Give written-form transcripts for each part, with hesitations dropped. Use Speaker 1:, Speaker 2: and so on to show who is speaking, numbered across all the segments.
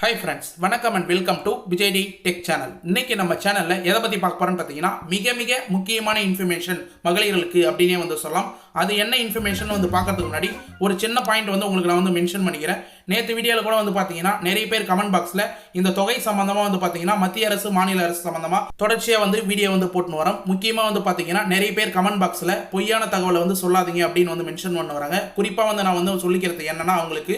Speaker 1: Hi friends, வணக்கம் and welcome to விஜய்டி tech channel. இன்னைக்கு நம்ம சேனலில் எதை பற்றி பார்க்க போகிறோன்னு பார்த்தீங்கன்னா, மிக மிக முக்கியமான இன்ஃபர்மேஷன் மகளிர்களுக்கு அப்படின்னே வந்து சொல்லலாம். அது என்ன இன்ஃபர்மேஷன் வந்து பார்க்கறதுக்கு முன்னாடி ஒரு சின்ன பாயிண்ட் வந்து உங்களுக்கு நான் வந்து மென்ஷன் பண்ணிக்கிறேன். நேற்று வீடியோவில் கூட வந்து பார்த்தீங்கன்னா நிறைய பேர் கமெண்ட் பாக்ஸில் இந்த தொகை சம்மந்தமாக வந்து பார்த்தீங்கன்னா மத்திய அரசு மாநில அரசு சம்மந்தமாக தொடர்ச்சியாக வந்து வீடியோ வந்து போட்டுன்னு வரோம். முக்கியமாக வந்து பார்த்தீங்கன்னா நிறைய பேர் கமெண்ட் பாக்ஸில் பொய்யான தகவலை வந்து சொல்லாதீங்க அப்படின்னு வந்து மென்ஷன் பண்ண வராங்க. குறிப்பாக வந்து நான் வந்து சொல்லிக்கிறது என்னன்னா, அவங்களுக்கு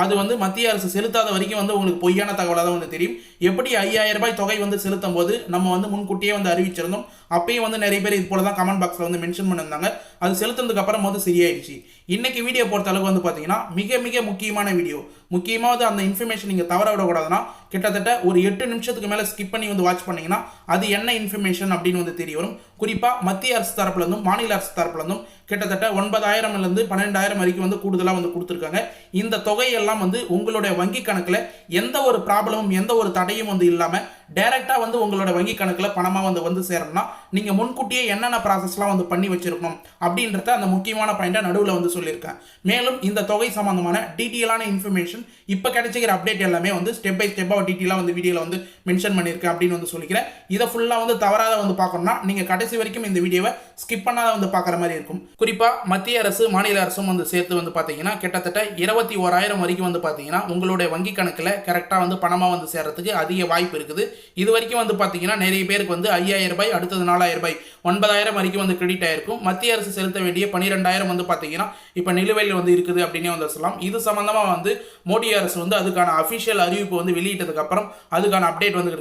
Speaker 1: அது வந்து மத்திய அரசு செலுத்தாத வரைக்கும் வந்து உங்களுக்கு பொய்யான தகவலாக தான் வந்து தெரியும். எப்படி 5000 ரூபாய் தொகை வந்து செலுத்தும் போது நம்ம வந்து முன்கூட்டியே வந்து அறிவிச்சிருந்தோம். அப்பயும் வந்து நிறைய பேர் இது போல தான் கமெண்ட் பாக்ஸில் வந்து மென்ஷன் பண்ணியிருந்தாங்க. அது செலுத்துனதுக்கு அப்புறம் வந்து சரியாயிடுச்சு. இன்னைக்கு வீடியோ பொறுத்த அளவுக்கு வந்து பார்த்தீங்கன்னா மிக மிக முக்கியமான வீடியோ. முக்கியமாக அந்த இன்ஃபர்மேஷன் நீங்கள் தவற விடக்கூடாதுன்னா கிட்டத்தட்ட ஒரு 8 நிமிஷத்துக்கு மேலே ஸ்கிப் பண்ணி வந்து வாட்ச் பண்ணீங்கன்னா அது என்ன இன்ஃபர்மேஷன் அப்படின்னு வந்து தெரிய வரும். குறிப்பாக மத்திய அரசு தரப்புலேருந்தும் மாநில அரசு தரப்புலேருந்தும் கிட்டத்தட்ட 9000 12,000 வரைக்கும் வந்து கூடுதலாக வந்து கொடுத்துருக்காங்க. இந்த தொகையெல்லாம் வந்து உங்களுடைய வங்கி கணக்கில் எந்த ஒரு ப்ராப்ளமும் எந்த ஒரு தடையும் வந்து இல்லாமல் டைரெக்டாக வந்து உங்களோட வங்கி கணக்கில் பணமாக வந்து சேரணும்னா நீங்கள் முன்கூட்டியே என்னென்ன ப்ராசஸ்லாம் வந்து பண்ணி வச்சிருக்கணும் அப்படின்றத அந்த முக்கியமான பாயிண்டை நடுவில் வந்து சொல்லியிருக்கேன். மேலும் இந்த தொகை சம்பந்தமான டீட்டெயிலான இன்ஃபர்மேஷன் இப்போ கிடைச்சிக்கிற அப்டேட் எல்லாமே வந்து ஸ்டெப் பை ஸ்டெப்பாக டீட்டெயிலாக வந்து வீடியோவில் வந்து மென்ஷன் பண்ணியிருக்கேன் அப்படின்னு வந்து சொல்லிக்கிறேன். இதை ஃபுல்லாக வந்து தவறாத வந்து பார்க்கணும்னா நீங்கள் கடைசி வரைக்கும் இந்த வீடியோவை ஸ்கிப் பண்ணாத வந்து பார்க்குற மாதிரி இருக்கும். குறிப்பாக மத்திய அரசு மாநில அரசும் வந்து சேர்த்து வந்து பார்த்தீங்கன்னா கிட்டத்தட்ட 21,000 வரைக்கும் வந்து பார்த்தீங்கன்னா உங்களுடைய வங்கி கணக்கில் கரெக்டாக வந்து பணமாக வந்து சேர்றதுக்கு அதிக வாய்ப்பு இருக்குது. இது வரைக்கும் வந்து பார்த்தீங்கன்னா நிறைய பேருக்கு வந்து 5,000 ரூபாய், அடுத்தது 4,000 ரூபாய், 9,000 வரைக்கும் வந்து கிரெடிட் ஆயிருக்கும். மத்திய அரசு செலுத்த வேண்டிய 12,000 வந்து பார்த்தீங்கன்னா இப்போ நிலுவையில் வந்து இருக்குது அப்படின்னே வந்து சொல்லலாம். இது சம்பந்தமாக வந்து மோடி அரசு வந்து அதுக்கான அஃபிஷியல் அறிவிப்பு வந்து வெளியிட்டதுக்கு அப்புறம் அதுக்கான அப்டேட் வந்து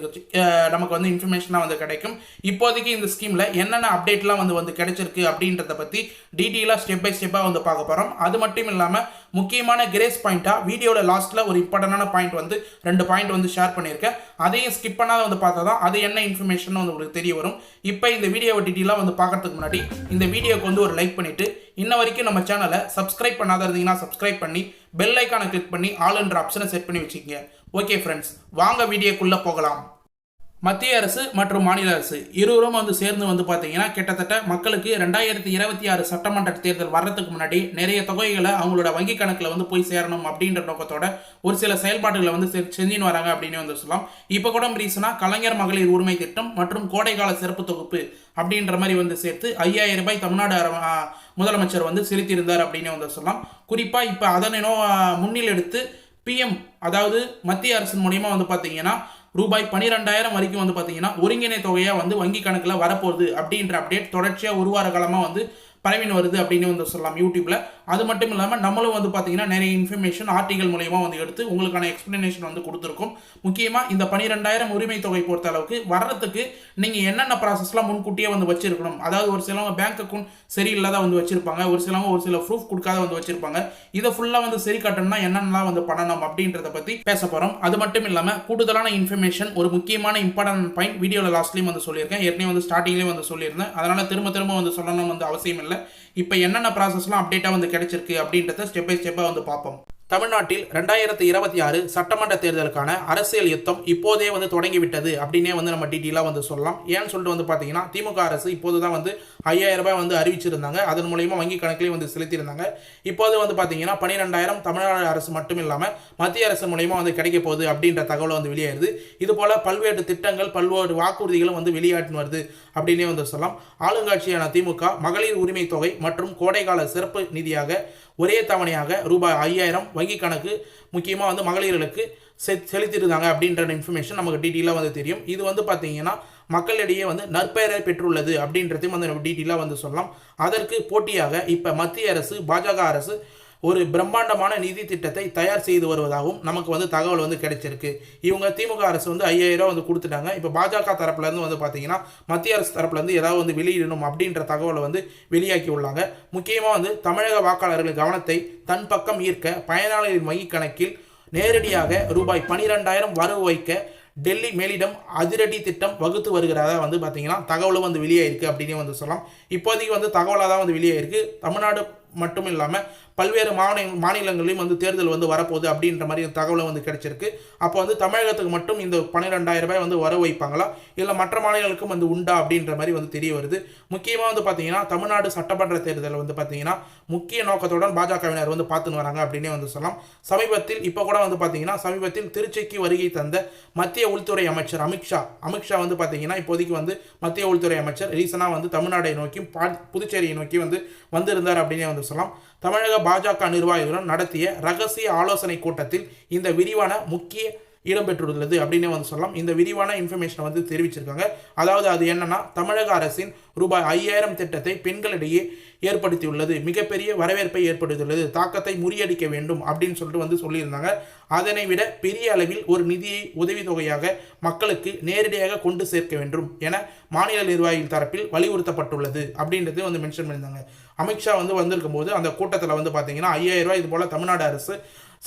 Speaker 1: நமக்கு வந்து இன்ஃபர்மேஷனாக வந்து கிடைக்கும். இப்போதைக்கு இந்த ஸ்கீமில் என்னென்ன அப்டேட்லாம் வந்து கிடைச்சிருக்கு அப்படின்றத பற்றி டீட்டெயிலாக ஸ்டெப் பை ஸ்டெப்பாக வந்து பார்க்க போகிறோம். அது மட்டும் இல்லாமல் முக்கியமான கிரேஸ் பாயிண்ட்டாக வீடியோட லாஸ்ட்டில் ஒரு இம்பார்ட்டண்டான பாயிண்ட் வந்து 2 பாயிண்ட் வந்து ஷேர் பண்ணியிருக்கேன். அதையும் ஸ்கிப் பண்ணாத வந்து பார்த்தா தான் அது என்ன இன்ஃபர்மேஷன் வந்து உங்களுக்கு தெரிய வரும். இப்போ இந்த வீடியோவை டீட்டெயிலாக வந்து பார்க்கறதுக்கு முன்னாடி இந்த வீடியோக்கு வந்து ஒரு லைக் பண்ணிவிட்டு இன்ன வரைக்கும் நம்ம சேனலை சப்ஸ்கிரைப் பண்ணாத இருந்தீங்கன்னா சப்ஸ்கிரைப் பண்ணி பெல் ஐக்கானை கிளிக் பண்ணி ஆல் என்ற ஆப்ஷனை செட் பண்ணி வச்சுக்கோங்க. ஓகே ஃப்ரெண்ட்ஸ், வாங்க வீடியோக்குள்ளே போகலாம். மத்திய அரசு மற்றும் மாநில அரசு இருவரும் வந்து சேர்ந்து வந்து பார்த்தீங்கன்னா கிட்டத்தட்ட மக்களுக்கு 2026 சட்டமன்ற தேர்தல் வர்றதுக்கு முன்னாடி நிறைய தொகைகளை அவங்களோட வங்கி கணக்கில் வந்து போய் சேரணும் அப்படின்ற நோக்கத்தோட ஒரு சில செயல்பாடுகளை வந்து செஞ்சுன்னு வராங்க அப்படின்னு வந்து சொல்லலாம். இப்போ கூட ரீசனாக கலைஞர் மகளிர் உரிமை திட்டம் மற்றும் கோடைக்கால சிறப்பு தொகுப்பு அப்படின்ற மாதிரி வந்து சேர்த்து 5,000 ரூபாய் தமிழ்நாடு முதலமைச்சர் வந்து செலுத்தியிருந்தார் அப்படின்னு வந்து சொல்லலாம். குறிப்பாக இப்போ அதனை முன்னில் எடுத்து PM, அதாவது மத்திய அரசின் மூலியமாக வந்து பார்த்தீங்கன்னா ரூபாய் 12,000 வரைக்கும் வந்து பார்த்தீங்கன்னா ஒருங்கிணை தொகையாக வந்து வங்கி கணக்கில் வரப்போகுது அப்படின்ற அப்டேட் தொடர்ச்சியாக ஒரு வார காலமாக வந்து பரவின்னு வருது அப்படின்னு வந்து சொல்லலாம் யூடியூப்ல. அது மட்டும் இல்லாமல் நம்மளும் வந்து பார்த்தீங்கன்னா நிறைய இன்ஃபர்மேஷன் ஆர்டிகல் மூலயமா வந்து எடுத்து உங்களுக்கான எக்ஸ்பிளனேஷன் வந்து கொடுத்துருக்கோம். முக்கியமாக இந்த 12,000 உரிமை தொகை பொறுத்த அளவுக்கு வர்றதுக்கு நீங்கள் என்னென்ன ப்ராசஸ்லாம் முன்கூட்டியே வந்து வச்சிருக்கணும். அதாவது ஒரு சிலவங்க பேங்க் அக்கௌண்ட் சரியில்லாத வந்து வச்சிருப்பாங்க, ஒரு சிலவங்க ஒரு சில ப்ரூஃப் கொடுக்காத வந்து வச்சிருப்பாங்க. இதை ஃபுல்லாக வந்து சரி கட்டணும்னா என்னென்னலாம் வந்து பண்ணணும் அப்படின்றத பற்றி பேச போகிறோம். அது மட்டும் இல்லாமல் கூடுதலான இன்ஃபர்மேஷன், ஒரு முக்கியமான இம்பார்ட்டன்ட் பாயிண்ட் வீடியோவில் லாஸ்ட்லேயும் வந்து சொல்லியிருக்கேன், ஏற்கனவே வந்து ஸ்டார்டிங்லேயும் வந்து சொல்லியிருந்தேன். அதனால் திரும்ப வந்து சொல்லணும் வந்து அவசியம் இல்லை. இப்போ என்னென்ன ப்ராசஸ்லாம் அப்டேட்டாக வந்து கிடைச்சிருக்கு அப்படின்றத ஸ்டெப் பை ஸ்டெப்பாக வந்து பார்ப்போம். தமிழ்நாட்டில் 2026 சட்டமன்ற தேர்தலுக்கான அரசியல் யுத்தம் இப்போதே வந்து தொடங்கிவிட்டது அப்படின்னே வந்து நம்ம டீட்டெயிலாக வந்து சொல்லலாம். ஏன்னு சொல்லிட்டு வந்து பார்த்தீங்கன்னா திமுக அரசு இப்போது தான் வந்து 5,000 ரூபாய் வந்து அறிவிச்சிருந்தாங்க. அதன் மூலயமா வங்கி கணக்கிலே வந்து செலுத்தியிருந்தாங்க. இப்போது வந்து பார்த்தீங்கன்னா 12,000 தமிழ்நாடு அரசு மட்டும் இல்லாமல் மத்திய அரசு மூலயமா வந்து கிடைக்க போகுது அப்படின்ற தகவல் வந்து வெளியாயிருது. இது போல பல்வேறு திட்டங்கள், பல்வேறு வாக்குறுதிகளும் வந்து வெளியாட்டு வருது அப்படின்னே வந்து சொல்லலாம். ஆளுங்கட்சியான திமுக மகளிர் உரிமை தொகை மற்றும் கோடைக்கால சிறப்பு நிதியாக ஒரே தவணையாக ரூபாய் 5,000 வங்கி கணக்கு முக்கியமாக வந்து மகளிர்களுக்கு செலுத்திருந்தாங்க அப்படின்ற இன்ஃபர்மேஷன் நமக்கு டீட்டெயிலாக வந்து தெரியும். இது வந்து பார்த்தீங்கன்னா மக்களிடையே வந்து நற்பெயரை பெற்றுள்ளது அப்படின்றதையும் வந்து நம்ம டீட்டெயிலாக வந்து சொல்லலாம். அதற்கு போட்டியாக இப்போ மத்திய அரசு, பாஜக அரசு ஒரு பிரம்மாண்டமான நிதி திட்டத்தை தயார் செய்து வருவதாகவும் நமக்கு வந்து தகவல் வந்து கிடைச்சிருக்கு. இவங்க திமுக அரசு வந்து 5,000 வந்து கொடுத்துட்டாங்க. இப்போ பாஜக தரப்புலேருந்து வந்து பார்த்தீங்கன்னா மத்திய அரசு தரப்புலேருந்து ஏதாவது வந்து வெளியிடணும் அப்படின்ற தகவலை வந்து வெளியாக்கி உள்ளாங்க. முக்கியமாக வந்து தமிழக வாக்காளர்கள் கவனத்தை தன் பக்கம் ஈர்க்க பயனாளர்களின் வங்கி கணக்கில் நேரடியாக ரூபாய் 12,000 வரவு வைக்க டெல்லி மேலிடம் அதிரடி திட்டம் வகுத்து வருகிறதா வந்து பார்த்தீங்கன்னா தகவலும் வந்து வெளியாயிருக்கு அப்படின்னு வந்து சொல்லலாம். இப்போதைக்கு வந்து தகவலாக தான் வந்து வெளியாயிருக்கு. தமிழ்நாடு மட்டும் இல்லாமல் பல்வேறு மாநிலங்களிலும் வந்து தேர்தல் வந்து வரப்போகுது அப்படின்ற மாதிரி தகவலை வந்து கிடைச்சிருக்கு. அப்போ வந்து தமிழகத்துக்கு மட்டும் இந்த 12,000 ரூபாய் வந்து வர வைப்பாங்களா, இல்லை மற்ற மாநிலங்களுக்கும் வந்து உண்டா அப்படின்ற மாதிரி வந்து தெரிய வருது. முக்கியமாக வந்து பார்த்தீங்கன்னா தமிழ்நாடு சட்டமன்ற தேர்தல் வந்து பார்த்தீங்கன்னா முக்கிய நோக்கத்துடன் பாஜகவினர் வந்து பார்த்துன்னு வராங்க அப்படின்னே வந்து சொல்லலாம். சமீபத்தில் இப்போ கூட வந்து பார்த்தீங்கன்னா சமீபத்தில் திருச்சிக்கு வருகை தந்த மத்திய உள்துறை அமைச்சர் அமித்ஷா வந்து பார்த்தீங்கன்னா இப்போதைக்கு வந்து மத்திய உள்துறை அமைச்சர் ரீசனாக வந்து தமிழ்நாடை நோக்கி புதுச்சேரியை நோக்கி வந்திருந்தார் அப்படின்னே வந்து சொல்லலாம். தமிழக பாஜக நிர்வாகிகளுடன் நடத்திய ரகசிய ஆலோசனை கூட்டத்தில் இந்த விரிவான முக்கிய இடம்பெற்றுள்ளது அப்படின்னே வந்து சொல்லலாம். இந்த விரிவான இன்ஃபர்மேஷனை வந்து தெரிவிச்சிருக்காங்க. அதாவது அது என்னன்னா, தமிழக அரசின் ரூபாய் 5,000 திட்டத்தை பெண்களிடையே ஏற்படுத்தியுள்ளது, மிகப்பெரிய வரவேற்பை ஏற்படுத்தியுள்ளது, தாக்கத்தை முறியடிக்க வேண்டும் அப்படின்னு சொல்லிட்டு வந்து சொல்லியிருந்தாங்க. அதனை விட பெரிய அளவில் ஒரு நிதியை உதவித்தொகையாக மக்களுக்கு நேரடியாக கொண்டு சேர்க்க வேண்டும் என மாநில நிர்வாகிகள் தரப்பில் வலியுறுத்தப்பட்டுள்ளது அப்படின்றது வந்து மென்ஷன் பண்ணியிருந்தாங்க. அமித்ஷா வந்து வந்திருக்கும் போது அந்த கூட்டத்தில் வந்து பார்த்தீங்கன்னா 5,000 ரூபாய் இது போல் தமிழ்நாடு அரசு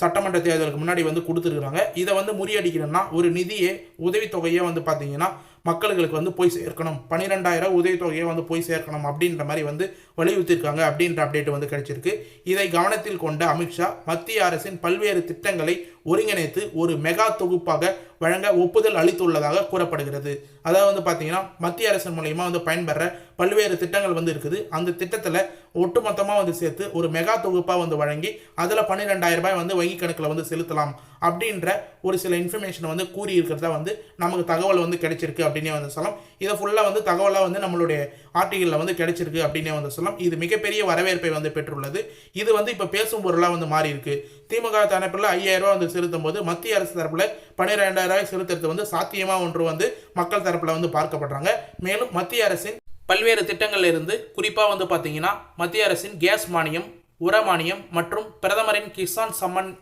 Speaker 1: சட்டமன்ற தேர்தலுக்கு முன்னாடி வந்து கொடுத்துருக்குறாங்க. இதை வந்து முறியடிக்கணும்னா ஒரு நிதியை உதவித்தொகையை வந்து பார்த்தீங்கன்னா மக்களுக்கு வந்து போய் சேர்க்கணும், 12,000 உதவித்தொகையை வந்து போய் சேர்க்கணும் அப்படின்ற மாதிரி வந்து வலியுறுத்திருக்காங்க அப்படின்ற அப்டேட் வந்து கிடைச்சிருக்கு. இதை கவனத்தில் கொண்ட அமித்ஷா மத்திய அரசின் பல்வேறு திட்டங்களை ஒருங்கிணைத்து ஒரு மெகா தொகுப்பாக வழங்க ஒப்புதல் அளித்துள்ளதாக கூறப்படுகிறது. அதாவது வந்து பார்த்தீங்கன்னா மத்திய அரசின் மூலயமா வந்து பயன்பெற பல்வேறு திட்டங்கள் வந்து இருக்குது. அந்த திட்டத்தில் ஒட்டுமொத்தமாக வந்து சேர்த்து ஒரு மெகா தொகுப்பாக வந்து வழங்கி அதில் 12,000 ரூபாய் வந்து வங்கி கணக்கில் வந்து செலுத்தலாம் அப்படின்ற ஒரு சில இன்ஃபர்மேஷனை வந்து கூறி இருக்கிறதா வந்து நமக்கு தகவல் வந்து கிடைச்சிருக்கு அப்படின்னே வந்து சொல்லலாம். இதை ஃபுல்லாக வந்து தகவலாக வந்து நம்மளுடைய ஆர்டிகளில் வந்து கிடைச்சிருக்கு அப்படின்னே வந்து சொல்லலாம். இது மிகப்பெரிய வரவேற்பை வந்து பெற்றுள்ளது. இது வந்து இப்போ பேசும் பொருளாக வந்து மாறி இருக்கு. திமுக தரப்பில் 5,000 ரூபாய் வந்து செலுத்தும் போது மத்திய அரசு தரப்பில் 12,000 ரூபாய் செலுத்துறது வந்து சாத்தியமாக ஒன்று வந்து மக்கள் தரப்பில் வந்து பார்க்கப்படுறாங்க. மேலும் மத்திய அரசின் பல்வேறு திட்டங்கள்ல இருந்து குறிப்பாக வந்து பார்த்தீங்கன்னா மத்திய அரசின் கேஸ் மானியம், உர மானியம் மற்றும் பிரதமரின் கிசான் சம்மன்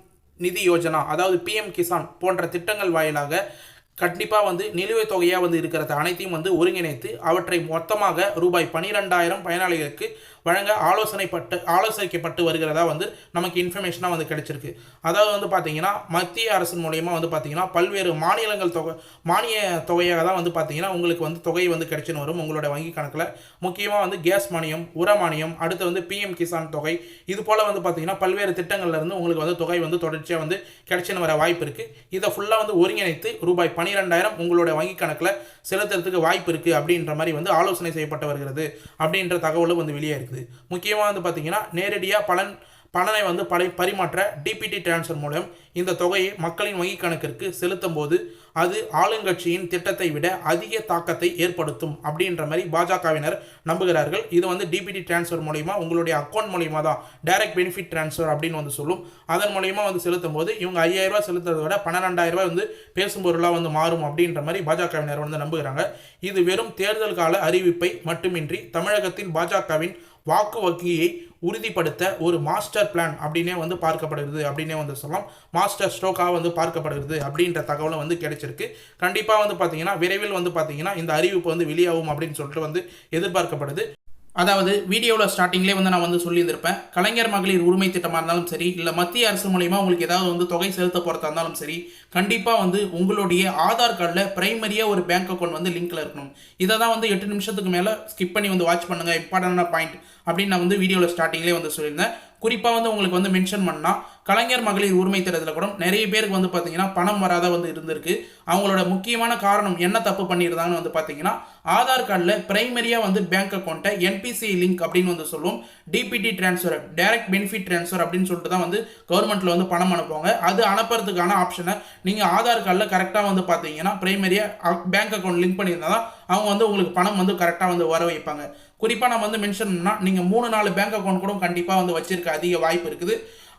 Speaker 1: நிதி யோஜனா, அதாவது PM கிசான் போன்ற திட்டங்கள் வாயிலாக கண்டிப்பாக வந்து நிலுவைத் தொகையாக வந்து இருக்கிறத அனைத்தையும் வந்து ஒருங்கிணைத்து அவற்றை மொத்தமாக ரூபாய் 12,000 பயனாளிகளுக்கு வழங்க ஆலோசிக்கப்பட்டு வருகிறதா வந்து நமக்கு இன்ஃபர்மேஷனாக வந்து கிடைச்சிருக்கு. அதாவது வந்து பார்த்தீங்கன்னா மத்திய அரசின் மூலயமா வந்து பார்த்தீங்கன்னா பல்வேறு மானிய தொகையாக தான் வந்து பார்த்தீங்கன்னா உங்களுக்கு வந்து தொகை வந்து கிடைச்சின்னு வரும் உங்களோட வங்கி கணக்கில். முக்கியமாக வந்து கேஸ் மானியம், உர மானியம், அடுத்து வந்து PM கிசான் தொகை, இது போல் வந்து பார்த்தீங்கன்னா பல்வேறு திட்டங்கள்ல இருந்து உங்களுக்கு வந்து தொகை வந்து தொடர்ச்சியாக வந்து கிடைச்சின்னு வர வாய்ப்பு இருக்குது. இதை ஃபுல்லாக வந்து ஒருங்கிணைத்து ரூபாய் 12,000 உங்களோட வங்கி கணக்கில் செலுத்துறதுக்கு வாய்ப்பு இருக்குது அப்படின்ற மாதிரி வந்து ஆலோசனை செய்யப்பட்டு வருகிறது அப்படின்ற தகவலும் வந்து வெளியே இருக்குது. முக்கியமாக வந்து பார்த்தீங்கன்னா நேரடியாக பணனை வந்து பரிமாற்ற DPT டிரான்ஸ்ஃபர் மூலம் இந்த தொகையை மக்களின் வங்கி கணக்கிற்கு செலுத்தும் போது அது ஆளுங்கட்சியின் திட்டத்தை விட அதிக தாக்கத்தை ஏற்படுத்தும் அப்படின்ற மாதிரி பாஜகவினர் நம்புகிறார்கள். இது வந்து DPT டிரான்ஸ்ஃபர் மூலயமா உங்களுடைய அக்கௌண்ட் மூலயமா தான் டைரக்ட் பெனிஃபிட் டிரான்ஸ்ஃபர் அப்படின்னு வந்து சொல்லும். அதன் மூலயமா வந்து செலுத்தும் போது இவங்க 5,000 ரூபாய் செலுத்துறதை விட 12,000 ரூபாய் வந்து பேசும் பொருளாக வந்து மாறும் அப்படின்ற மாதிரி பாஜகவினர் வந்து நம்புகிறாங்க. இது வெறும் தேர்தல் கால அறிவிப்பை மட்டுமின்றி தமிழகத்தின் பாஜகவின் வாக்கு வங்கியை உறுதிப்படுத்த ஒரு மாஸ்டர் பிளான் அப்படின்னே வந்து பார்க்கப்படுகிறது அப்படின்னே வந்து சொல்லலாம். மாஸ்டர் ஸ்ட்ரோக்காக வந்து பார்க்கப்படுகிறது அப்படின்ற தகவலும் வந்து கிடைச்சிருக்கு. கண்டிப்பாக வந்து பார்த்தீங்கன்னா விரைவில் வந்து பார்த்தீங்கன்னா இந்த அறிவிப்பு வந்து வெளியாகும் அப்படின்னு சொல்லிட்டு வந்து எதிர்பார்க்கப்படுது. அதாவது வீடியோவில் ஸ்டார்டிங்லேயே வந்து நான் வந்து சொல்லியிருந்திருப்பேன், கலைஞர் மகளிர் உரிமை திட்டமாக இருந்தாலும் சரி, இல்லை மத்திய அரசு மூலயமா உங்களுக்கு ஏதாவது வந்து தொகை செலுத்த போகிறதா இருந்தாலும் சரி, கண்டிப்பாக வந்து உங்களுடைய ஆதார் கார்டில் பிரைமரியாக ஒரு பேங்க் அக்கௌண்ட் வந்து லிங்க்கில் இருக்கணும். இதை தான் வந்து 8 நிமிஷத்துக்கு மேலே ஸ்கிப் பண்ணி வந்து வாட்ச் பண்ணுங்கள், இம்பார்ட்டண்டான பாயிண்ட் அப்படின்னு நான் வந்து வீடியோவில் ஸ்டார்டிங்லேயே வந்து சொல்லியிருந்தேன். குறிப்பாக வந்து உங்களுக்கு வந்து மென்ஷன் பண்ணால் கலைஞர் மகளிர் உரிமை திட்டத்தில் கூட நிறைய பேருக்கு வந்து பார்த்தீங்கன்னா பணம் வராத வந்து இருந்திருக்கு. அவங்களோட முக்கியமான காரணம் என்ன தப்பு பண்ணியிருந்தாங்கன்னு வந்து பார்த்தீங்கன்னா ஆதார் கார்டில் பிரைமரியாக வந்து பேங்க் அக்கௌண்ட்டை NPCI லிங்க் அப்படின்னு வந்து சொல்லுவோம், DPT transfer, direct benefit transfer அப்படின்னு சொல்லிட்டு தான் வந்து கவர்மெண்ட்டில் வந்து பணம் அனுப்புவாங்க. அது அனுப்புறதுக்கான ஆப்ஷனை நீங்கள் ஆதார் கார்டில் கரெக்டாக வந்து பார்த்தீங்கன்னா பிரைமரியாக பேங்க் அக்கௌண்ட் லிங்க் பண்ணியிருந்தால் தான் அவங்க வந்து உங்களுக்கு பணம் வந்து கரெக்டாக வந்து வர வைப்பாங்க. குறிப்பாக நம்ம வந்து மென்ஷன் பண்ணால் நீங்கள் 3-4 பேங்க் அக்கௌண்ட் கூட கண்டிப்பாக வந்து வச்சிருக்க அதிக வாய்ப்பு இருக்குது.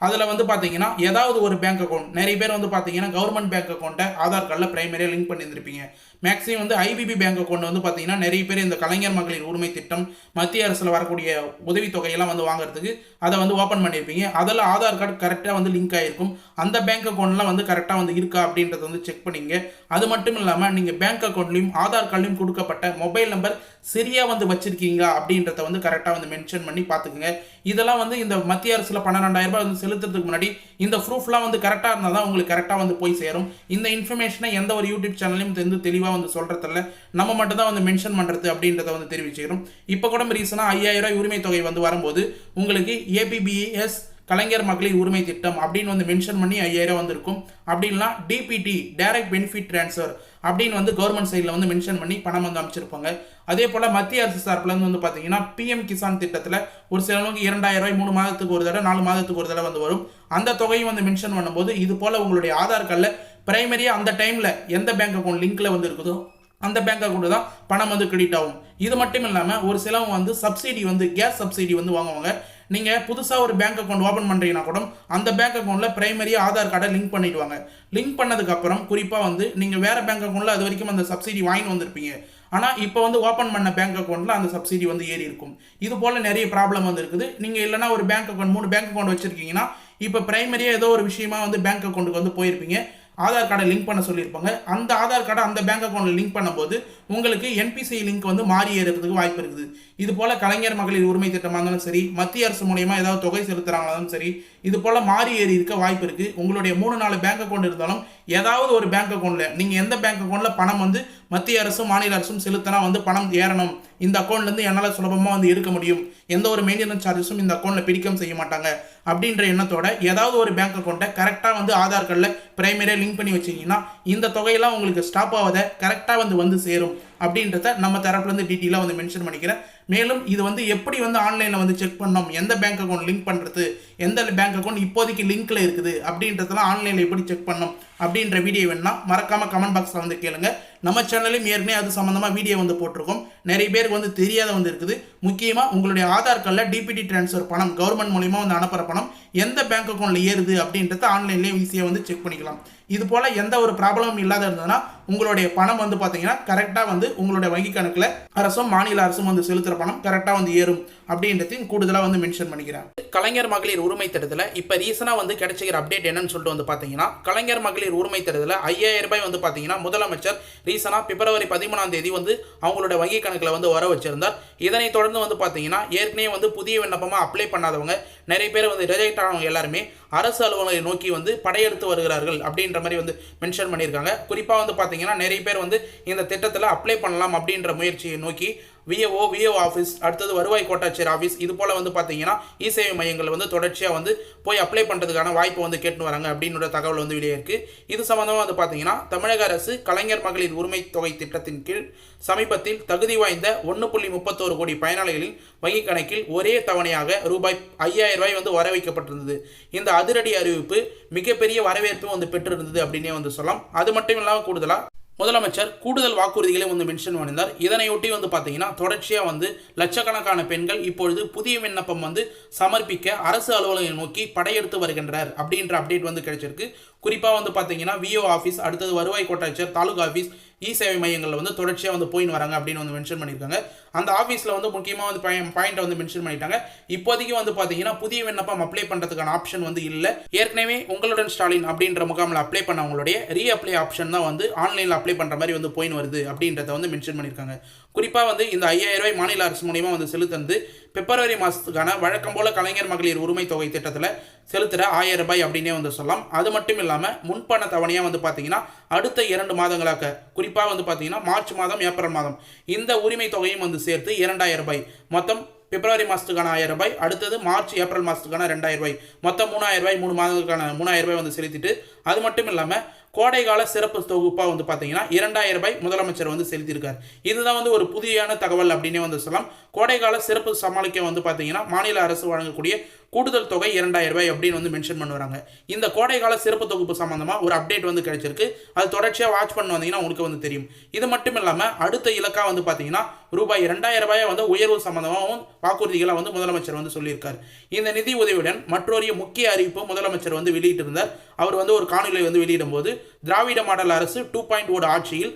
Speaker 1: அதில் வந்து பார்த்தீங்கன்னா ஏதாவது ஒரு பேங்க் அக்கௌண்ட், நிறைய பேர் வந்து பார்த்தீங்கன்னா கவர்மெண்ட் பேங்க் அக்கௌண்ட்டை ஆதார் கார்டில் பிரைமரியாக லிங்க் பண்ணியிருந்திருப்பீங்க. மேக்ஸிமம் வந்து IBB பேங்க் அக்கௌண்ட் வந்து பார்த்தீங்கன்னா நிறைய பேர் இந்த கலைஞர் மகளிர் உரிமை திட்டம், மத்திய அரசில் வரக்கூடிய உதவித்தொகையெல்லாம் வந்து வாங்குறதுக்கு அதை வந்து ஓப்பன் பண்ணியிருப்பீங்க. அதில் ஆதார் கார்டு கரெக்டாக வந்து லிங்க் ஆகிருக்கும். அந்த பேங்க் அக்கௌண்ட்லாம் வந்து கரெக்டாக வந்து இருக்கா அப்படின்றத வந்து செக் பண்ணிங்க. அது மட்டும் இல்லாமல் நீங்கள் பேங்க் அக்கௌண்ட்லையும் ஆதார் கார்ட்லையும் கொடுக்கப்பட்ட மொபைல் நம்பர் சரியாக வந்து வச்சிருக்கீங்க அப்படின்றத வந்து கரெக்டாக வந்து மென்ஷன் பண்ணி பார்த்துக்குங்க. இதெல்லாம் வந்து இந்த மத்திய அரசில் 12,000 ரூபாய் வந்து செலுத்துறதுக்கு முன்னாடி இந்த ப்ரூஃப்லாம் வந்து கரெக்டாக இருந்தால் தான் உங்களுக்கு கரெக்டாக வந்து போய் சேரும். இந்த இன்ஃபர்மேஷனை எந்த ஒரு யூடியூப் சேனலையும் தெரிந்து தெளிவாக வந்து சொல்கிறதில்ல, நம்ம மட்டும் தான் வந்து மென்ஷன் பண்ணுறது அப்படின்றத வந்து தெரிவிச்சுக்கிறோம். இப்போ கூட ரீசனாக 5,000 ரூபாய் உரிமை தொகை வந்து வரும்போது உங்களுக்கு APBS கலைஞர் மகளிர் உரிமை திட்டம் அப்படின்னு வந்து மென்ஷன் பண்ணி 5000 வந்து இருக்கும். அப்படின்னா டிபிடி டைரக்ட் பெனிஃபிட் ட்ரான்ஸ்ஃபர் அப்படின்னு வந்து கவர்மெண்ட் சைடில் வந்து மென்ஷன் பண்ணி பணம் வந்து அமைச்சிருப்பாங்க. அதே போல் மத்திய அரசு சார்பில் வந்து பார்த்தீங்கன்னா பிஎம் கிசான் திட்டத்தில் ஒரு சிலவங்களுக்கு 2000 ரூபாய் 3 மாதத்துக்கு ஒரு தடவை 4 மாதத்துக்கு ஒரு தடவை வந்து வரும். அந்த தொகையும் வந்து மென்ஷன் பண்ணும்போது இது போல் உங்களுடைய ஆதார் கார்டில் பிரைமரியாக அந்த டைமில் எந்த பேங்க் அக்கௌண்ட் லிங்க்ல வந்து இருக்குதோ அந்த பேங்க் அக்கௌண்ட் தான் பணம் வந்து கிரெடிட் ஆகும். இது மட்டும் இல்லாமல் ஒரு சிலவங்க வந்து சப்சிடி வந்து கேஸ் சப்சிடி வந்து வாங்குவாங்க. நீங்கள் புதுசாக ஒரு பேங்க் அக்கௌண்ட் ஓப்பன் பண்ணுறீங்கன்னா கூட அந்த பேங்க் அக்கௌண்ட்டில் பிரைமரியாக ஆதார் கார்டை லிங்க் பண்ணிடுவாங்க. லிங்க் பண்ணதுக்கப்புறம் குறிப்பாக வந்து நீங்கள் வேறு பேங்க் அக்கௌண்ட்டில் அது வரைக்கும் அந்த சப்சிடி வாங்கிட்டு வந்திருப்பீங்க. ஆனால் இப்போ வந்து ஓப்பன் பண்ண பேங்க் அக்கௌண்ட்டில் அந்த சப்சிடி வந்து ஏறி இருக்கும். இது போல் நிறைய ப்ராப்ளம் வந்து இருக்குது. நீங்கள் இல்லைனா ஒரு பேங்க் அக்கௌண்ட் 3 பேங்க் அக்கௌண்ட் வச்சுருக்கீங்கன்னா இப்போ பிரைமரியாக ஏதோ ஒரு விஷயமா வந்து பேங்க் அக்கௌண்ட்டுக்கு வந்து போயிருப்பீங்க. ஆதார் கார்டை லிங்க் பண்ண சொல்லியிருப்பாங்க. அந்த ஆதார் கார்டை அந்த பேங்க் அக்கௌண்ட்டில் லிங்க் பண்ணும்போது உங்களுக்கு என்பிசி லிங்க் வந்து மாறி ஏறுறதுக்கு வாய்ப்பு இருக்குது. இது போல் கலைஞர் மகளிர் உரிமை திட்டமாக இருந்தாலும் சரி, மத்திய அரசு மூலியமாக ஏதாவது தொகை செலுத்துகிறாங்களாலும் சரி, இது போல் மாறி ஏறி இருக்க வாய்ப்பு இருக்குது. உங்களுடைய 3-4 பேங்க் அக்கௌண்ட் இருந்தாலும் ஏதாவது ஒரு பேங்க் அக்கௌண்ட்டில் நீங்கள் எந்த பேங்க் அக்கௌண்ட்டில் பணம் வந்து மத்திய அரசும் மாநில அரசும் செலுத்தினா வந்து பணம் ஏறணும், இந்த அக்கௌண்ட்லேருந்து என்னால் சுலபமாக வந்து எடுக்க முடியும், எந்த ஒரு மெயின்டெனன்ஸ் சார்ஜஸும் இந்த அக்கௌண்ட்டில் பிடிக்கம் செய்ய மாட்டாங்க அப்படின்ற எண்ணத்தோட ஏதாவது ஒரு பேங்க் அக்கௌண்ட்டை கரெக்டாக வந்து ஆதார் கார்டில் பிரைமரியாக லிங்க் பண்ணி வச்சிங்கன்னா இந்த தொகையெல்லாம் உங்களுக்கு ஸ்டாப் ஆகாத கரெக்டாக வந்து சேரும் அப்படின்றத நம்ம தரப்புலேருந்து டீட்டெயிலாக வந்து மென்ஷன் பண்ணிக்கிறேன். மேலும் இது வந்து எப்படி வந்து ஆன்லைனில் வந்து செக் பண்ணணும், எந்த பேங்க் அக்கௌண்ட் லிங்க் பண்ணுறது, எந்த பேங்க் அக்கௌண்ட் இப்போதைக்கு லிங்க்ல இருக்குது அப்படின்றதெல்லாம் ஆன்லைனில் எப்படி செக் பண்ணணும் அப்படின்ற வீடியோ வேணும்னா மறக்காமல் கமெண்ட் பாக்ஸில் வந்து கேளுங்க. நம்ம சேனலையும் ஏற்கனவே அது சம்மந்தமாக வீடியோ வந்து போட்டிருக்கோம். நிறைய பேருக்கு வந்து தெரியாத வந்து இருக்குது. முக்கியமாக உங்களுடைய ஆதார் கார்டில் டிபிடி ட்ரான்ஸ்ஃபர் பணம் கவர்மெண்ட் மூலிமா வந்து அனுப்புகிற பணம் எந்த பேங்க் அக்கௌண்ட்டில் ஏறுது அப்படின்றத ஆன்லைன்லேயே ஈஸியாக வந்து செக் பண்ணிக்கலாம். இது போல் எந்த ஒரு ப்ராப்ளமும் இல்லாத இருந்ததுன்னா உங்களுடைய பணம் வந்து பார்த்தீங்கன்னா கரெக்டாக வந்து உங்களுடைய வங்கி கணக்கில் அரசும் மாநில அரசும் வந்து செலுத்துகிற பணம் கரெக்டாக வந்து ஏறும் அப்படின்றதையும் கூடுதலாக வந்து மென்ஷன் பண்ணிக்கிறேன். கலைஞர் மகளிர் உரிமை திட்டத்தில் இப்போ ரீசனாக வந்து கிடைச்சிக்கிற அப்டேட் என்னன்னு சொல்லிட்டு வந்து பார்த்தீங்கன்னா, கலைஞர் மகளிர் உரிமை திட்டத்தில் 5000 ரூபாய் வந்து பார்த்தீங்கன்னா முதலமைச்சர் ரீசனாக பிப்ரவரி 13 வந்து அவங்களோட வங்கி கணக்கில் வந்து வர வச்சிருந்தார். இதனைத் தொடர்ந்து வந்து பார்த்தீங்கன்னா ஏற்கனவே வந்து புதிய விண்ணப்பமாக அப்ளை பண்ணாதவங்க நிறைய பேர் வந்து ரிஜெக்ட் ஆனவங்க எல்லாருமே அரசு அலுவலகங்களை நோக்கி வந்து படையெடுத்து வருகிறார்கள் அப்படின்ற மாதிரி வந்து மென்ஷன் பண்ணியிருக்காங்க. குறிப்பாக வந்து பார்த்தீங்கன்னா நிறைய பேர் வந்து இந்த திட்டத்தில் அப்ளை பண்ணலாம் அப்படின்ற முயற்சியை நோக்கி விஓ ஆஃபீஸ், அடுத்தது வருவாய் கோட்டாட்சியர் ஆஃபீஸ், இது போல் வந்து பார்த்தீங்கன்னா இ-சேவை மையங்கள் வந்து தொடர்ச்சியாக வந்து போய் அப்ளை பண்ணுறதுக்கான வாய்ப்பு வந்து கேட்டு வராங்க அப்படின்ற தகவல் வந்து வெளியே இருக்குது. இது சம்மந்தமாக வந்து பார்த்தீங்கன்னா தமிழக அரசு கலைஞர் மகளிர் உரிமை தொகை திட்டத்தின் கீழ் சமீபத்தில் தகுதி வாய்ந்த 1.31 கோடி பயனாளிகளின் வங்கி கணக்கில் ஒரே தவணையாக ரூபாய் 5000 ரூபாய் வந்து வர வைக்கப்பட்டிருந்தது. இந்த அதிரடி அறிவிப்பு மிகப்பெரிய வரவேற்பு வந்து பெற்றிருந்தது அப்படின்னே வந்து சொல்லலாம். அது மட்டும் இல்லாமல் கூடுதலாக முதலமைச்சர் கூடுதல் வாக்குறுதிகளை வந்து மென்ஷன் பண்ணியிருந்தார். இதனையொட்டி வந்து பார்த்தீங்கன்னா தொடர்ச்சியாக வந்து லட்சக்கணக்கான பெண்கள் இப்பொழுது புதிய விண்ணப்பம் வந்து சமர்ப்பிக்க அரசு அலுவலகம் நோக்கி படையெடுத்து வருகின்றனர் அப்படின்ற அப்டேட் வந்து கிடைச்சிருக்கு. குறிப்பாக வந்து பார்த்தீங்கன்னா விஓ ஆஃபீஸ், அடுத்தது வருவாய் கோட்டாட்சியர், தாலுகா ஆஃபீஸ், இ-சேவை மையங்களில் வந்து தொடர்ச்சியாக வந்து போயின்னு வராங்க அப்படின்னு வந்து மென்ஷன் பண்ணியிருக்காங்க. அந்த ஆஃபீஸில் வந்து முக்கியமாக வந்து பாயிண்ட்டை வந்து மென்ஷன் பண்ணிட்டாங்க. இப்போதைக்கு வந்து பார்த்தீங்கன்னா புதிய விண்ணப்பம் அப்ளை பண்ணுறதுக்கான ஆப்ஷன் வந்து இல்லை. ஏற்கனவே உங்களுடன் ஸ்டாலின் அப்படின்ற முகாமில் அப்ளை பண்ணவங்களுடைய ரீஅப்ளை ஆப்ஷன் தான் வந்து ஆன்லைனில் அப்ளை பண்ணுற மாதிரி வந்து போயின்னு வருது அப்படின்றத வந்து மென்ஷன் பண்ணியிருக்காங்க. குறிப்பாக வந்து இந்த 5000 ரூபாய் மாநில அரசு மூலிமா வந்து செலுத்துறது பிப்ரவரி மாதத்துக்கான வழக்கம் போல கலைஞர் மகளிர் உரிமை தொகை திட்டத்தில் செலுத்துகிற 1000 ரூபாய் அப்படின்னே வந்து சொல்லலாம். அது மட்டும் இல்லாமல் முன்பண தவணையாக வந்து பார்த்தீங்கன்னா அடுத்த 2 மாதங்களாக குறிப்பாக வந்து பார்த்தீங்கன்னா மார்ச் மாதம், ஏப்ரல் மாதம் இந்த உரிமை தொகையும் வந்து சேர்த்து 2000 ரூபாய், மொத்தம் பிப்ரவரி மாதத்துக்கான 1000 ரூபாய், அடுத்தது மார்ச் ஏப்ரல் மாதத்துக்கான 2000 ரூபாய், மொத்தம் 3000 ரூபாய் 3 மாதங்களுக்கான 3000 ரூபாய் வந்து செலுத்திட்டு, அது மட்டும் இல்லாமல் கோடைகால சிறப்பு தொகுப்பாக வந்து பார்த்தீங்கன்னா 2000 ரூபாய் முதலமைச்சர் வந்து செலுத்தியிருக்கார். இதுதான் வந்து ஒரு புதியான தகவல் அப்படின்னே வந்து சொல்லலாம். கோடைகால சிறப்பு சமாளிக்க வந்து பார்த்தீங்கன்னா மாநில அரசு வழங்கக்கூடிய கூடுதல் தொகை 2000 ரூபாய் அப்படின்னு வந்து மென்ஷன் பண்ணுவாங்க. இந்த கோடைகால சிறப்பு தொகுப்பு சம்பந்தமாக ஒரு அப்டேட் வந்து கிடைச்சிருக்கு. அது தொடர்ச்சியாக வாட்ச் பண்ண வந்தீங்கன்னா உங்களுக்கு வந்து தெரியும். இது மட்டும் இல்லாமல் அடுத்த இலக்கா வந்து பார்த்தீங்கன்னா ரூபாய் 2000 ரூபாயை வந்து உயர்வு சம்பந்தமாகவும் வாக்குறுதிகளை வந்து முதலமைச்சர் வந்து சொல்லியிருக்கார். இந்த நிதி உதவியுடன் மற்றொரு முக்கிய அறிவிப்பு முதலமைச்சர் வந்து வெளியிட்டிருந்தார். அவர் வந்து ஒரு காணொலியை வந்து வெளியிடும் போது திராவிட மாடல் அரசு 2.0 ஆட்சியில்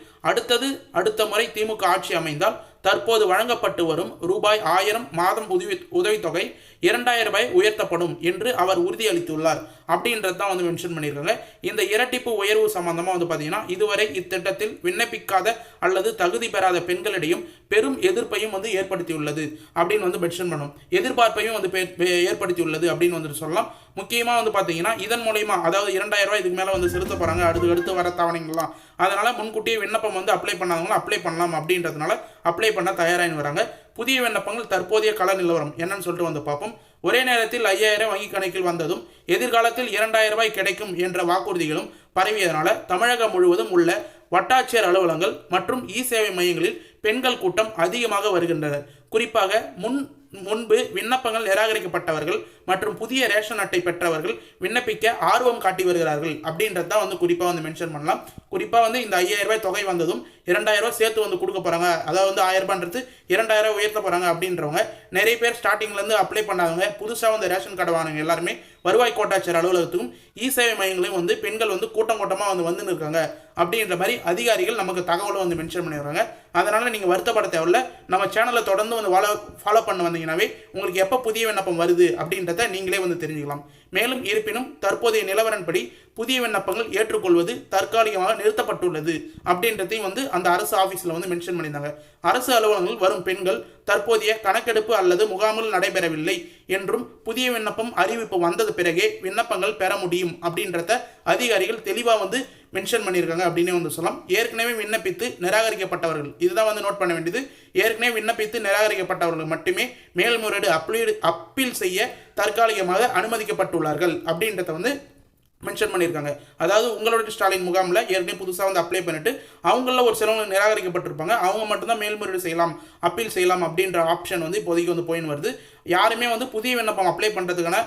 Speaker 1: அடுத்த முறை திமுக ஆட்சி அமைந்தால் தற்போது வழங்கப்பட்டு வரும் ரூபாய் 1000 மாதம் உதவித்தொகை 2000 ரூபாய் உயர்த்தப்படும் என்று அவர் உறுதியளித்துள்ளார் அப்படின்றது தான் வந்து மென்ஷன் பண்ணியிருக்காங்க. இந்த இரட்டிப்பு உயர்வு சம்பந்தமாக வந்து பார்த்தீங்கன்னா இதுவரை இத்திட்டத்தில் விண்ணப்பிக்காத அல்லது தகுதி பெறாத பெண்களிடையும் பெரும் எதிர்ப்பையும் வந்து ஏற்படுத்தியுள்ளது அப்படின்னு வந்து மென்ஷன் பண்ணும். எதிர்பார்ப்பையும் வந்து ஏற்படுத்தியுள்ளது அப்படின்னு வந்து சொல்லலாம். முக்கியமாக வந்து பார்த்தீங்கன்னா இதன் மூலயமா அதாவது 2000 ரூபாய் இதுக்கு மேலே வந்து செலுத்த போகிறாங்க அடுத்து வர தவணைகள்லாம். அதனால் முன்கூட்டியே விண்ணப்பம் வந்து அப்ளை பண்ணாதவங்களும் அப்ளை பண்ணலாம் அப்படின்றதுனால அப்ளை பண்ண தயாராகி வராங்க. புதிய விண்ணப்பங்கள் தற்போதைய கள நிலவரம் என்னன்னு சொல்லிட்டு வந்து பார்ப்போம். ஒரே நேரத்தில் 5000 வங்கி கணக்கில் வந்ததும் எதிர்காலத்தில் 2000 ரூபாய் கிடைக்கும் என்ற வாக்குறுதிகளும் பரவியதனால தமிழகம் முழுவதும் உள்ள வட்டாட்சியர் அலுவலகங்கள் மற்றும் இ சேவை மையங்களில் பெண்கள் கூட்டம் அதிகமாக வருகின்றனர். குறிப்பாக முன்பு விண்ணப்பங்கள் நிராகரிக்கப்பட்டவர்கள் மற்றும் புதிய ரேஷன் அட்டை பெற்றவர்கள் விண்ணப்பிக்க ஆர்வம் காட்டி வருகிறார்கள் அப்படின்றது தான் வந்து குறிப்பாக வந்து மென்ஷன் பண்ணலாம். குறிப்பாக வந்து இந்த 5000 ரூபாய் தொகை வந்ததும் 2000 ரூபாய் சேர்த்து வந்து கொடுக்க போகிறாங்க, அதாவது வந்து 1000 ரூபான்றது 2000 ரூபாய் உயர்த்த போகிறாங்க அப்படின்றவங்க நிறைய பேர் ஸ்டார்டிங்லேருந்து அப்ளை பண்ணாதவங்க, புதுசாக வந்து ரேஷன் கார்டு வாங்கினவங்க எல்லாருமே வருவாய் கோட்டாட்சியர் அலுவலகத்துக்கும் இ சேவை மையங்களையும் வந்து பெண்கள் வந்து கூட்டமாக வந்து இருக்காங்க அப்படின்ற மாதிரி அதிகாரிகள் நமக்கு தகவலும் வந்து மென்ஷன் பண்ணிடுறாங்க. அதனால் நீங்கள் வருத்தப்பட தேவையில்ல. நம்ம சேனலை தொடர்ந்து வந்து ஃபாலோ பண்ண வந்தீங்கன்னாவே உங்களுக்கு எப்போ புதிய விண்ணப்பம் வருது அப்படின்றத நீங்களே வந்து தெரிஞ்சுக்கலாம். மேலும் இருப்பினும் தற்போதைய நிலவரன்படி புதிய விண்ணப்பங்கள் ஏற்றுக்கொள்வது தற்காலிகமாக நிறுத்தப்பட்டுள்ளது அப்படின்றதையும் வந்து அந்த அரசு ஆஃபீஸில் வந்து மென்ஷன் பண்ணியிருந்தாங்க. அரசு அலுவலகங்கள் வரும் பெண்கள் தற்போதைய கணக்கெடுப்பு அல்லது முகாமில் நடைபெறவில்லை என்றும் புதிய விண்ணப்பம் அறிவிப்பு வந்தது பிறகே விண்ணப்பங்கள் பெற முடியும் அப்படின்றத அதிகாரிகள் தெளிவாக வந்து மென்ஷன் பண்ணியிருக்காங்க அப்படின்னு வந்து சொல்லலாம். ஏற்கனவே விண்ணப்பித்து நிராகரிக்கப்பட்டவர்கள், இதுதான் வந்து நோட் பண்ண வேண்டியது, ஏற்கனவே விண்ணப்பித்து நிராகரிக்கப்பட்டவர்கள் மட்டுமே மேல்முறையீடு அப்பீல் செய்ய தற்காலிகமாக அனுமதிக்கப்பட்டுள்ளார்கள் அப்படின்றத வந்து மென்ஷன் பண்ணியிருக்காங்க. அதாவது உங்களோட ஸ்டாலின் முகாமில் ஏற்கனவே புதுசாக வந்து அப்ளை பண்ணிட்டு அவங்கள ஒரு சிலவங்க நிராகரிக்கப்பட்டிருப்பாங்க, அவங்க மட்டும்தான் மேல்முறையீடு செய்யலாம், அப்பீல் செய்யலாம் அப்படின்ற ஆப்ஷன் வந்து இப்போதைக்கு வந்து போயின்னு வருது. யாருமே வந்து புதிய விண்ணப்பம் அப்ளை பண்ணுறதுக்கான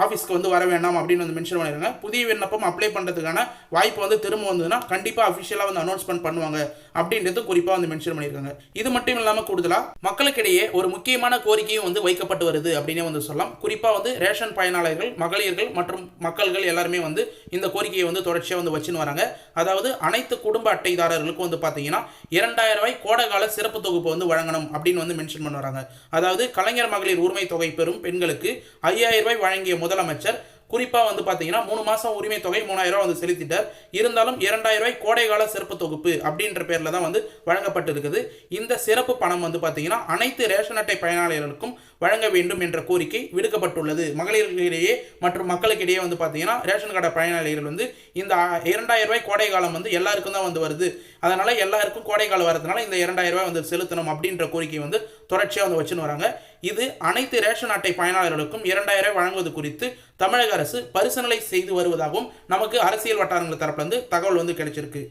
Speaker 1: ஆஃபீஸ்க்கு வந்து வர வேண்டாம் அப்படின்னு வந்து மென்ஷன் பண்ணியிருக்காங்க. புதிய விண்ணப்பம் அப்ளை பண்ணுறதுக்கான வாய்ப்பு வந்து திரும்ப வந்ததுன்னா கண்டிப்பாக அஃபிஷியலாக வந்து அனௌன்ஸ்மெண்ட் பண்ணுவாங்க அப்படின்றது குறிப்பாக வந்து மென்ஷன் பண்ணியிருக்காங்க. இது மட்டும் இல்லாமல் கூடுதலாக மக்களுக்கிடையே ஒரு முக்கியமான கோரிக்கையும் வந்து வைக்கப்பட்டு வருது அப்படின்னே வந்து சொல்லலாம். குறிப்பாக வந்து ரேஷன் பயனாளர்கள், மகளிர்கள் மற்றும் மக்கள்கள் எல்லாருமே வந்து இந்த கோரிக்கையை வந்து தொடர்ச்சியாக வந்து வச்சுன்னு வராங்க. அதாவது அனைத்து குடும்ப அட்டைதாரர்களுக்கும் வந்து பார்த்தீங்கன்னா 2000 ரூபாய் கோடைகால சிறப்பு தொகுப்பு வந்து வழங்கணும் அப்படின்னு வந்து மென்ஷன் பண்ண வராங்க. அதாவது கலைஞர் மகளிர் உரிமை தொகை பெறும் பெண்களுக்கு 5000 ரூபாய் வழங்கிய முதலமைச்சர் குறிப்பாக வந்து பார்த்தீங்கன்னா 3 மாதம் உரிமை தொகை 3000 ரூபாய் வந்து செலுத்திட்டார். இருந்தாலும் 2000 ரூபாய் கோடைகால சிறப்பு தொகுப்பு அப்படின்ற பேரில் தான் வந்து வழங்கப்பட்டு இருக்குது. இந்த சிறப்பு பணம் வந்து பார்த்தீங்கன்னா அனைத்து ரேஷன் அட்டை பயனாளர்களுக்கும் வழங்க வேண்டும் என்ற கோரிக்கை விடுக்கப்பட்டுள்ளது. மகளிர்களிடையே மற்றும் மக்களுக்கிடையே வந்து பார்த்தீங்கன்னா ரேஷன் கார்டு பயனாளிகள் வந்து இந்த 2000 ரூபாய் கோடை காலம் வந்து எல்லாருக்கும் தான் வந்து வருது, அதனால் எல்லாருக்கும் கோடை காலம் வரதுனால இந்த 2000 ரூபாய் வந்து செலுத்தணும் அப்படின்ற கோரிக்கை வந்து தொடர்ச்சியாக வந்து வச்சுன்னு வராங்க. இது அனைத்து ரேஷன் அட்டை பயனாளர்களுக்கும் 2000 ரூபாய் வழங்குவது குறித்து தமிழக அரசு பரிசீலனை செய்து வருவதாகவும் நமக்கு அரசியல் வட்டாரங்கள் தரப்புலேருந்து தகவல் வந்து கிடைச்சிருக்கு.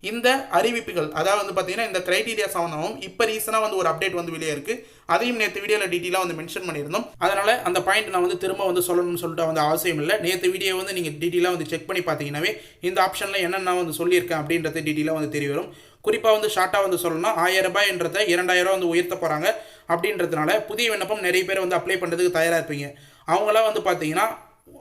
Speaker 1: இந்த அறிவிப்புகள், அதாவது வந்து பார்த்தீங்கன்னா இந்த கிரைட்டீரியா சம்மந்தமாகவும் இப்போ ரீசனாக வந்து ஒரு அப்டேட் வந்து வெளியே இருக்குது. அதையும் நேற்று வீடியோவில் டீட்டெயிலாக வந்து மென்ஷன் பண்ணியிருந்தோம். அதனால் அந்த பாயிண்ட் நான் வந்து திரும்ப வந்து சொல்லணும்னு சொல்லிட்டு வந்து அவசியம் இல்லை. நேற்று வீடியோ வந்து நீங்கள் டீட்டெயிலாக வந்து செக் பண்ணி பார்த்தீங்கன்னாவே இந்த ஆப்ஷனில் என்னென்ன வந்து சொல்லியிருக்கேன் அப்படின்றத டீட்டெயிலாக வந்து தெரிய வரும். குறிப்பாக வந்து ஷார்ட்டாக வந்து சொல்லணும்னா 1000 ரூபாய்ன்றதை 2000 ரூபாய் வந்து உயர்த்த போகிறாங்க அப்படின்றதுனால புதிய விண்ணப்பம் நிறைய பேர் வந்து அப்ளை பண்ணுறதுக்கு தயாராக இருப்பீங்க. அவங்களாம் வந்து பார்த்தீங்கன்னா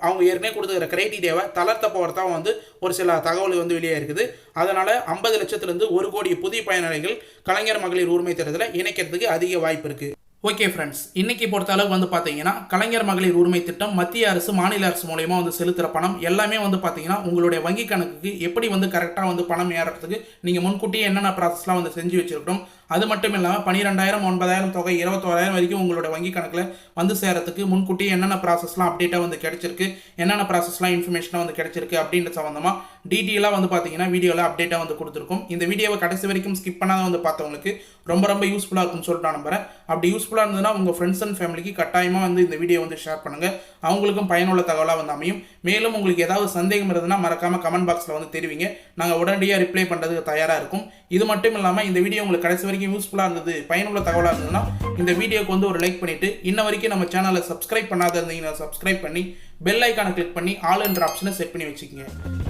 Speaker 1: அவங்க ஏற்கனவே கொடுத்துக்கிற கிரைட்டீரியாவை தளர்த்த போகிறதா வந்து ஒரு சில தகவல் வந்து வெளியே இருக்குது. அதனால் 50 லட்சத்துலேருந்து 1 கோடி புதிய பயனாளிகள் கலைஞர் மகளிர் உரிமை திட்டத்தில் இணைக்கிறதுக்கு அதிக வாய்ப்பு இருக்குது. ஓகே ஃப்ரெண்ட்ஸ், இன்னைக்கு பொறுத்த அளவுக்கு வந்து பார்த்தீங்கன்னா கலைஞர் மகளிர் உரிமை திட்டம் மத்திய அரசு மாநில அரசு மூலயமா வந்து செலுத்துகிற பணம் எல்லாமே வந்து பார்த்தீங்கன்னா உங்களுடைய வங்கி கணக்குக்கு எப்படி வந்து கரெக்டாக வந்து பணம் ஏறதுக்கு நீங்கள் முன்கூட்டியே என்னென்ன ப்ராசஸ்லாம் வந்து செஞ்சு வச்சுருக்கணும். அது மட்டும் இல்லாமல் 12000 9000 தொகை 21000 வரைக்கும் உங்களோட வங்கி கணக்கில் வந்து சேரத்துக்கு முன்கூட்டியே என்னென்ன ப்ராசஸ்லாம் அப்டேட்டாக வந்து கிடைச்சிருக்கு, என்னென்ன ப்ராசஸ்லாம் இன்ஃபர்மேஷனாக வந்து கிடைச்சிருக்கு அப்படின்ற சம்மந்தமாக டீட்டெயிலாக வந்து பார்த்தீங்கன்னா வீடியோவில் அப்டேட்டாக வந்து கொடுத்துருக்கோம். இந்த வீடியோவை கடைசி வரைக்கும் ஸ்கிப் பண்ணாத வந்து பார்த்தவங்களுக்கு ரொம்ப யூஸ்ஃபுல்லாக இருக்கும்னு சொல்லிட்டு நான் நம்புறேன். அப்படி யூஸ்ஃபுல்லாக இருந்ததுன்னா உங்கள் ஃப்ரெண்ட்ஸ் அண்ட் ஃபேமிலிக்கு கட்டாயமாக வந்து இந்த வீடியோ வந்து ஷேர் பண்ணுங்கள், அவங்களுக்கும் பயனுள்ள தகவலாக வந்து அமையும். மேலும் உங்களுக்கு ஏதாவது சந்தேகம் இருந்ததுன்னா மறக்காமல் கமெண்ட் பாக்ஸில் வந்து தெரிவிங்க, நாங்கள் உடனடியாக ரிப்ளை பண்ணுறதுக்கு தயாராக இருக்கும். இது மட்டும் இல்லாமல் இந்த வீடியோ உங்களுக்கு கடைசி வரைக்கும் யூஸ்ஃபுல்லாக இருந்தது, பயனுள்ள தகவலாக இருந்ததுன்னா இந்த வீடியோக்கு வந்து ஒரு லைக் பண்ணிவிட்டு இன்ன வரைக்கும் நம்ம சேனலை சப்ஸ்கிரைப் பண்ணாத இருந்தீங்கன்னா சப்ஸ்கிரைப் பண்ணி பெல் ஐக்கானை கிளிக் பண்ணி ஆல் என்ற ஆப்ஷனை செட் பண்ணி வச்சுக்கோங்க.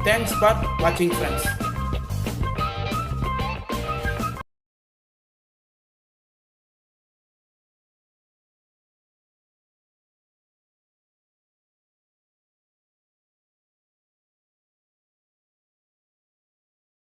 Speaker 1: தேங்க்ஸ் ஃபார் வாட்சிங் ஃப்ரெண்ட்ஸ்.